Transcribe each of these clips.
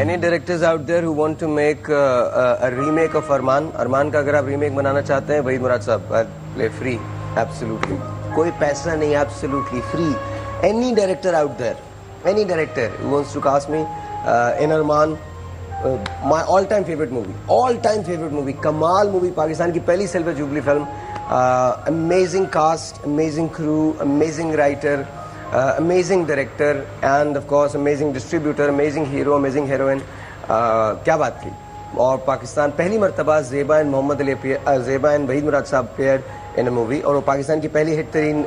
Any directors out there who want to make a remake of अरमान का अगर आप remake बनाना चाहते हैं, वहीद मुराद साहब, play free, absolutely. कोई पैसा नहीं, absolutely free. Any director out there, any director who wants to cast me in Armaan, my all-time favorite movie, कमाल मूवी, पाकिस्तान की पहली silver jubilee film, amazing cast, amazing crew, amazing writer. Amazing director and of course amazing distributor, amazing hero, amazing heroine. क्या बात थी. और पाकिस्तान पहली मर्तबा Zeba and Mohammad Ali, Zeba and Waheed Murad साहब पेयर्ड इन अ मूवी, और वो पाकिस्तान की पहली हिट तरीन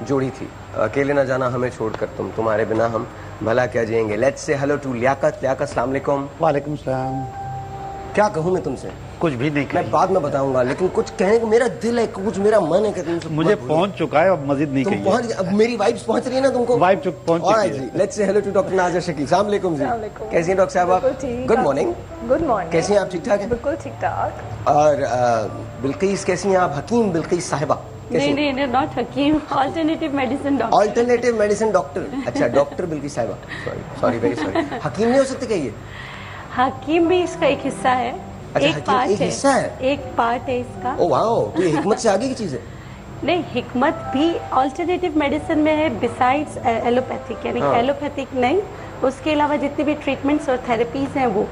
जोड़ी थी. अकेले ना जाना हमें छोड़कर तुम, तुम्हारे बिना हम भला क्या जिएंगे. Let's say hello to Liaquat. Liaquat, अस्सलाम वालेकुम. वालेकुम सलाम. क्या कहूँ मैं तुमसे? कुछ भी नहीं, मैं बाद में बताऊंगा, लेकिन कुछ कहने को मेरा दिल है, कुछ मेरा मन है कि तुमसे मुझे पहुंच चुका है, अब मजीद नहीं तुम पहुंच. अब मेरी वाइब्स पहुंच रही है ना तुमको. वाइब पहुंच चुकी है. Let's say hello to doctor Nazir Shakeel. अस्सलाम वालेकुम जी. कैसी हैं डॉक्टर साहब आप? Good morning. Good morning. कैसी हैं आप? ठीक ठाक हैं? बिल्कुल ठीक ठाक. और बिल्किस कैसी हैं आप? हकीम बिल्किस साहिबा. नहीं, नॉट हकीम, alternative medicine doctor. Alternative medicine doctor. अच्छा, डॉक्टर बिल्किस साहिबा. Sorry very sorry. हकीम नहीं हो सकते क्या ये? हकीम भी इसका एक हिस्सा है. अच्छा, एक पार्ट एक हिस्सा है. एक पार्ट है इसका. ओ वाओ, तो ये हिकमत से आगे की चीज है. नहीं, हिकमत भी अल्टरनेटिव मेडिसिन में है, बिसाइड्स एलोपैथिक, यानी एलोपैथिक नहीं, उसके अलावा जितने भी ट्रीटमेंट्स और थेरेपीज हैं वो.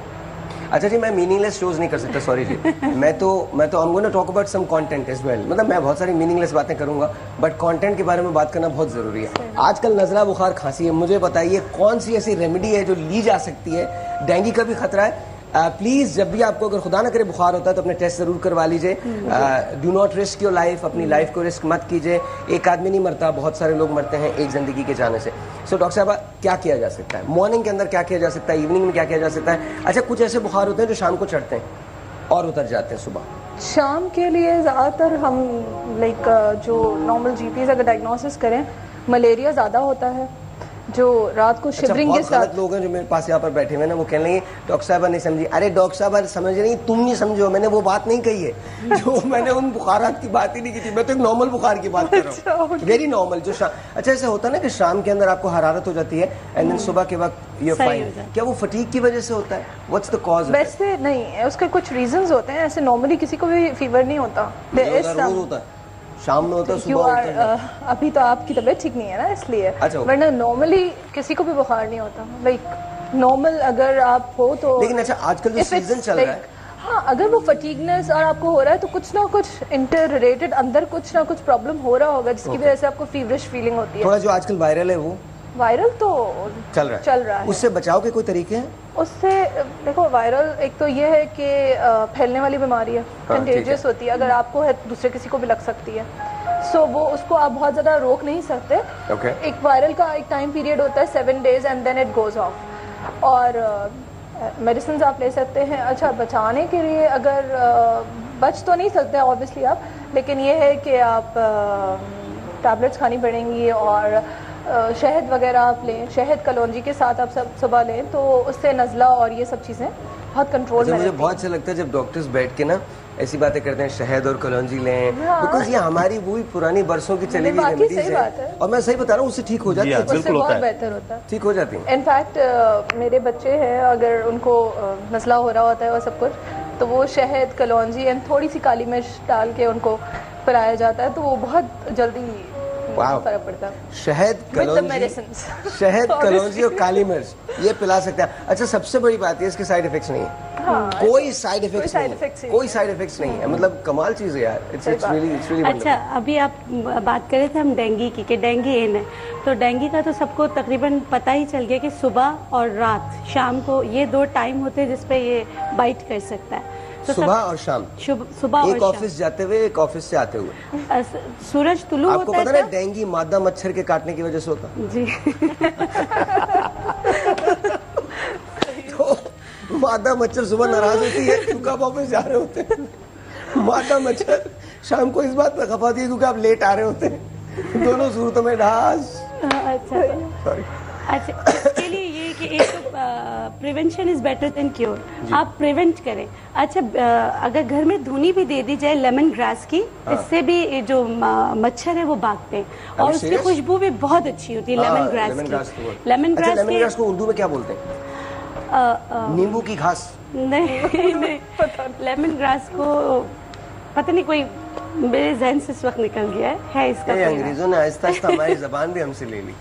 अच्छा जी, मैं मीनिंगलेस शोज नहीं कर सकता, सॉरी जी. मैं तो I am going to talk about some content as well. मतलब मैं बहुत सारी मीनिंगलेस बातें करूंगा, बट कंटेंट के बारे में बात करना बहुत जरूरी है. आजकल नजला, बुखार, खांसी है. मुझे बताइए कौन सी ऐसी रेमेडी है जो ली जा सकती है? डेंगू का भी खतरा है. प्लीज जब भी आपको अगर खुदा ना करे बुखार होता है तो अपने टेस्ट जरूर करवा लीजिए. Do not risk your life. अपनी लाइफ को रिस्क मत कीजिए. एक आदमी नहीं मरता, बहुत सारे लोग मरते हैं एक जिंदगी के जाने से. सो डॉक्टर साहब, क्या किया जा सकता है मॉर्निंग के अंदर? क्या किया जा सकता है इवनिंग में? क्या किया जा सकता है? अच्छा, कुछ ऐसे बुखार होते हैं जो शाम को चढ़ते हैं और उतर जाते हैं सुबह. शाम के लिए ज़्यादातर हम जो नॉर्मल जीपीज अगर डायग्नोसिस करें, मलेरिया ज़्यादा होता है जो रात को शिवरिंग के साथ. लोग हैं जो मेरे पास यहाँ पर बैठे हुए ना, वो कहने लगे डॉक्टर साहब नहीं समझी. अरे डॉक्टर साहब समझ रही, तुम नहीं समझो, मैंने वो बात नहीं कही है. जो मैंने उन बुखारात की बात ही नहीं की थी. मैं तो एक नॉर्मल बुखार की बात कर रहा हूँ, वेरी नॉर्मल. जो अच्छा, ऐसा होता है ना कि शाम के अंदर आपको हरारत हो जाती है एंड देन सुबह के वक्त ये फाइन. क्या वो फटीग की वजह से होता है? What's the cause? वैसे नहीं, उसके कुछ रीजंस होते हैं. ऐसे नॉर्मली किसी को भी फीवर नहीं होता. होता है, शाम में होता है, सुबह होता है. अभी तो आपकी तबीयत ठीक नहीं है ना, इसलिए. अच्छा, वरना नॉर्मली किसी को भी बुखार नहीं होता. नॉर्मल अगर आप हो तो. लेकिन अच्छा, आजकल जो सीजन चल रहा है, हाँ, अगर वो फटीगनेस और आपको हो रहा है तो कुछ ना कुछ इंटर रिलेटेड अंदर कुछ ना कुछ प्रॉब्लम हो रहा होगा, जिसकी वजह से आपको फीवरिश फीलिंग होती है. थोड़ा जो आजकल वायरल है वो वायरल तो चल रहा है. उससे बचाव के कोई तरीके हैं? उससे देखो, वायरल एक तो ये है कि फैलने वाली बीमारी है, कंटेजियस होती है. अगर आपको है दूसरे किसी को भी लग सकती है. सो वो उसको आप बहुत ज़्यादा रोक नहीं सकते. एक वायरल का एक टाइम पीरियड होता है 7 days and then it goes off. और मेडिसिन आप ले सकते हैं. अच्छा, बचाने के लिए अगर बच तो नहीं सकते ऑब्वियसली आप, लेकिन ये है कि आप टैबलेट्स खानी पड़ेंगी और शहद वगैरह आप लें. शहद कलौंजी के साथ आप सब सुबह लें तो उससे नज़ला और ये सब चीज़ें बहुत कंट्रोल में. मुझे बहुत अच्छा लगता है जब डॉक्टर्स बैठ के ना ऐसी बातें करते हैं, शहद और कलौंजी लें, बिकॉज ये हमारी वो पूरानी बरसों की चली हुई रेमेडीज है. और मैं सही बता रहा हूँ, उससे ठीक हो जाती है. उससे बहुत बेहतर होता है, ठीक हो जाती है. इनफैक्ट मेरे बच्चे हैं, अगर उनको नज़ला हो रहा होता है और सब कुछ, तो वो शहद कलौंजी एंड थोड़ी सी काली मिर्च डाल के उनको पिलाया जाता है, तो वो बहुत जल्दी फर्क पड़ता है. शहद कलौंजी और काली मिर्च ये पिला सकते हैं. अच्छा, सबसे बड़ी बात है इसके साइड इफेक्ट्स नहीं है. कोई साइड इफेक्ट्स नहीं है. मतलब कमाल चीज है यार. It's really. अच्छा, अभी आप बात कर रहे थे हम डेंगू की, कि डेंगू इन है, तो डेंगू का तो सबको तकरीबन पता ही चल गया कि सुबह और रात, शाम को ये 2 टाइम होते हैं जिसपे ये बाइट कर सकता है. तो सुबह और शाम. सुबह एक ऑफिस जाते हुए, एक ऑफिस से आते हुए. सूरज तुलू होता है. आपको पता है डेंगू मादा मच्छर के काटने की वजह से होता जी. तो मादा मच्छर सुबह नाराज होती है क्योंकि आप ऑफिस जा रहे होते हैं. मादा मच्छर शाम को इस बात पर खपा दी क्योंकि आप लेट आ रहे होते हैं. दोनों सूरतों में ढास. अच्छा, इसके लिए ये कि एक तो prevention is better than cure. आप प्रिवेंट करें. अच्छा, अगर घर में धुनी भी दे दी जाए लेमन ग्रास की, इससे भी जो मच्छर है वो भागते हैं और उसकी खुशबू भी बहुत अच्छी होती है. लेमन ग्रास की. लेमन ग्रास को उर्दू में क्या बोलते हैं? नींबू की घास? नहीं नहीं, लेमन ग्रास को पता नहीं, कोई मेरे जहन से इस वक्त निकल गया है इसका। अंग्रेजों ने आहिस्ता आहिस्ता हमारी जबान भी हमसे ले ली।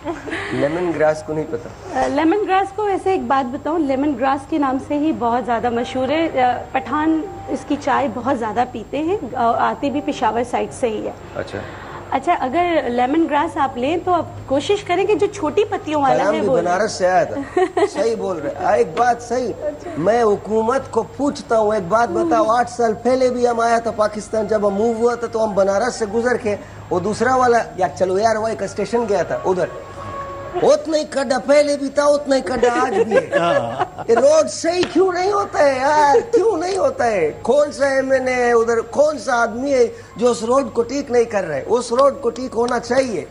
लेमन ग्रास को नहीं पता। लेमन ग्रास को वैसे एक बात बताऊं, लेमन ग्रास के नाम से ही बहुत ज़्यादा मशहूर है। पठान इसकी चाय बहुत ज़्यादा पीते हैं, आती भी पेशावर साइड से ही है। अच्छा, अगर लेमन ग्रास आप लें तो आप कोशिश करें कि जो छोटी पत्तियों वाला है वो। बनारस से आया था। सही बोल रहे। एक बात सही, मैं हुकूमत को पूछता हूँ, एक बात बताओ, 8 साल पहले भी हम आया था पाकिस्तान, जब हम मूव हुआ था तो हम बनारस से गुजर के वो दूसरा वाला, या चलो यार वो एक स्टेशन गया था उधर, उतना ही खड्डा पहले भी था, उतना ही खड्डा आज भी है। रोड सही क्यों नहीं होता है यार, क्यों नहीं होता है? कौन सा एमएनए है उधर, कौन सा आदमी है जो उस रोड को ठीक नहीं कर रहे? उस रोड को ठीक होना चाहिए।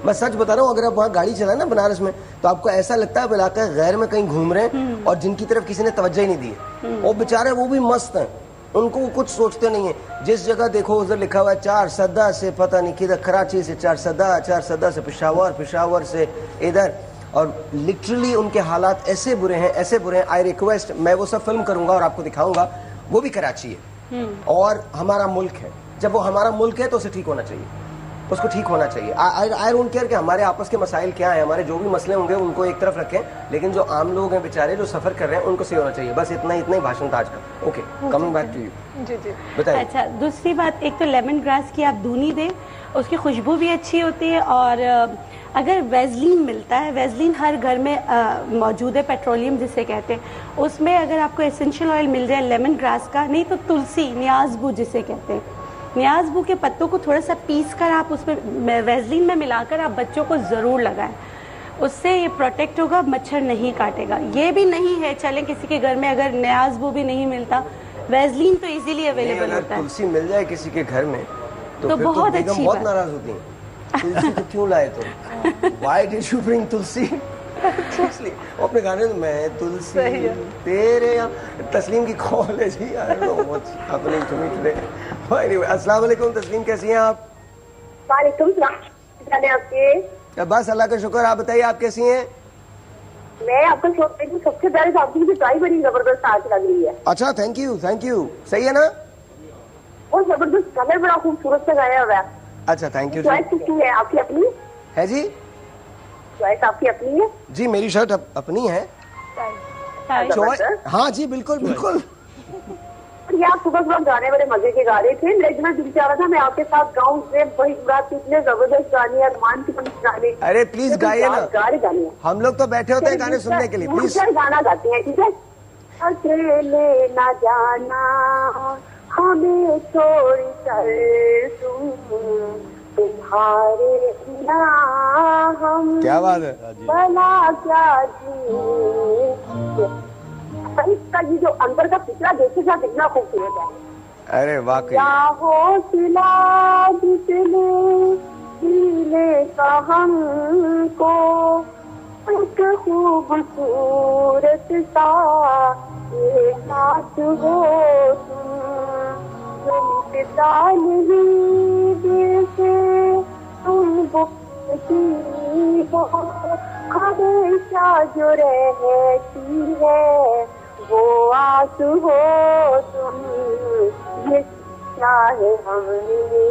मैं सच बता रहा हूँ, अगर आप वहाँ गाड़ी चलाए ना बनारस में, तो आपको ऐसा लगता है इलाका गैर में कहीं घूम रहे हैं, और जिनकी तरफ किसी ने तवज्जो ही नहीं दी है, वो बेचारे वो भी मस्त हैं, उनको कुछ सोचते नहीं है। जिस जगह देखो उधर लिखा हुआ है 4 सदा से पता नहीं किधर, कराची से 4 सदा से पेशावर, पेशावर से इधर, और लिटरली उनके हालात ऐसे बुरे हैं, ऐसे बुरे हैं। आई रिक्वेस्ट, मैं वो सब फिल्म करूंगा और आपको दिखाऊंगा, वो भी कराची है और हमारा मुल्क है। जब वो हमारा मुल्क है तो उसे ठीक होना चाहिए, उसको ठीक होना चाहिए। आई डोंट केयर कि हमारे आपस के मसाइल क्या हैं, हमारे जो भी मसले होंगे उनको एक तरफ रखें, लेकिन जो आम लोग हैं बेचारे जो सफर कर रहे हैं उनको सही होना चाहिए। बस इतना ही भाषण था आज का। Okay, coming back to you. जी जी, बताइए। अच्छा, दूसरी बात, एक तो लेमन ग्रास की आप दूनी दें, उसकी खुशबू भी अच्छी होती है, और अगर वैसलीन मिलता है, वैसलीन हर घर में मौजूद है, पेट्रोलियम जिसे कहते हैं, उसमें अगर आपको एसेंशियल ऑयल मिल जाए लेमन ग्रास का, नहीं तो तुलसी, न्याज़बू जिसे कहते हैं, न्याज़बू के पत्तों को थोड़ा सा पीस कर आप उसमें वैसलीन में मिलाकर आप बच्चों को ज़रूर लगाएं, उससे ये प्रोटेक्ट होगा, मच्छर नहीं काटेगा। ये भी नहीं है चलें किसी के घर में अगर न्याज़बू भी नहीं मिलता, वैसलीन तो इजीली अवेलेबल होता है। तुलसी मिल जाए किसी के घर में तो फिर बहुत तो अच्छी बहुत नाराज होती हैं। तुलसी तो क्यों लाए तुम? Why did you bring तुलसी? वो अपने गाने में मैं तुलसी तेरे यहाँ। तस्लीम की कॉल है जी, अपने अस्सलाम वालेकुम। तस्लीम कैसी हैं आप? वालेकुम सलाम। आपके? बस अल्लाह का शुक्र, आप बताइए आप कैसी हैं? मैं आपको सोच रही हूँ, सबसे पहले आपकी मुझे चाय बड़ी जबरदस्त आज लग रही है। अच्छा, थैंक यू थैंक यू। सही है ना? और जबरदस्त कलर बड़ा खूबसूरत से गाया हुआ है। अच्छा, थैंक यू। चॉइस किसकी है? आपकी अपनी है जी? चॉइस आपकी अपनी है जी, मेरी शर्ट अपनी है। हाँ जी, बिल्कुल बिल्कुल। ये आप सुबह सुबह गाने बड़े मजे के गा रहे थे, लेकिन मैं दिल चाह रहा था मैं आपके साथ गाऊं। वही रात इतने जबरदस्त गाने, अरमान की गाने। अरे प्लीज गाइए ना, गाने हम लोग तो बैठे होते हैं गाने सुनने के लिए। प्लीज गाना गाते हैं, ठीक है? अकेले ना जाना हमें छोड़ कर तुम्हारे बिना हम, क्या बात है, भला क्या जी। इसका ये जो अंदर का पिछला देखेगा कितना खूबसूरत है। अरे वाकई। हौसला जिसने दिले का हमको, एक खूबसूरत सा ये साथ हो तुम पिता नहीं दिल से तुम बुकती हो, हमेशा जो रहती है वो आस हो तुम। ये चाहे हमने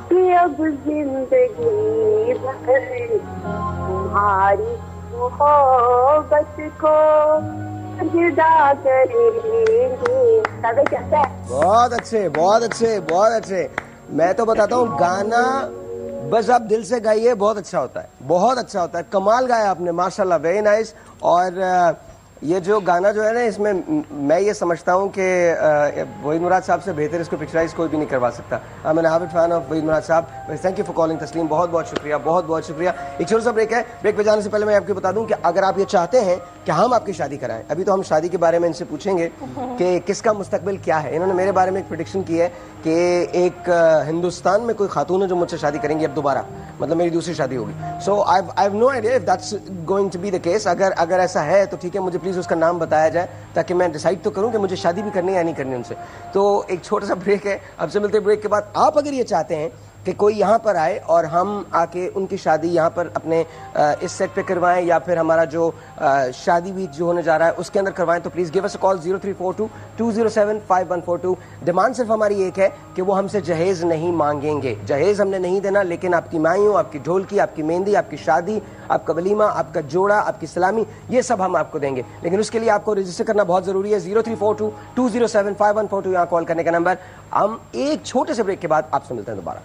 कि अब जिंदगी भर तुम्हारी मोहब्बत को जुदा करेंगे। कहता है बहुत अच्छे बहुत अच्छे बहुत अच्छे। मैं तो बताता हूँ, गाना बस आप दिल से गाइए, बहुत अच्छा होता है, बहुत अच्छा होता है। कमाल गाया आपने, माशाल्लाह, वेरी नाइस। और ये जो गाना जो है ना, इसमें मैं ये समझता हूँ कि वहीद मुराद साहब से बेहतर इसको पिक्चराइज कोई भी नहीं करवा सकता। I am an avid fan of Waheed Murad साहब। थैंक यू फॉर कॉलिंग तस्लीम, बहुत बहुत शुक्रिया, बहुत बहुत शुक्रिया। एक छोटा सा ब्रेक है, ब्रेक पे जाने से पहले मैं आपको बता दूं कि अगर आप ये चाहते हैं कि हम आपकी शादी कराएं, अभी तो हम शादी के बारे में इनसे पूछेंगे कि किसका मुस्तकबिल क्या है। इन्होंने मेरे बारे में एक प्रेडिक्शन की है कि एक हिंदुस्तान में कोई खातून है जो मुझसे शादी करेंगी अब दोबारा, मतलब मेरी दूसरी शादी होगी। So I have no idea if that's going to be the case. अगर ऐसा है तो ठीक है, मुझे प्लीज उसका नाम बताया जाए ताकि मैं डिसाइड तो करूं कि मुझे शादी भी करनी है या नहीं करनी उनसे। तो एक छोटा सा ब्रेक है, अब से मिलते हैं ब्रेक के बाद। आप अगर ये चाहते हैं कि कोई यहाँ पर आए और हम आके उनकी शादी यहाँ पर अपने इस सेट पे करवाएं या फिर हमारा जो शादी भी जो होने जा रहा है उसके अंदर करवाएं, तो please give us a call 0342-207-5142। Demand सिर्फ हमारी एक है कि वो हमसे जहेज नहीं मांगेंगे, जहेज हमने नहीं देना, लेकिन आपकी मायूं, आपकी ढोलकी, आपकी मेहंदी, आपकी शादी, आपका वलीमा, आपका जोड़ा, आपकी सलामी, ये सब हम आपको देंगे। लेकिन उसके लिए आपको रजिस्टर करना बहुत जरूरी है। 0342-207-5142 यहाँ कॉल करने का नंबर। हम एक छोटे से ब्रेक के बाद आपसे मिलते हैं दोबारा।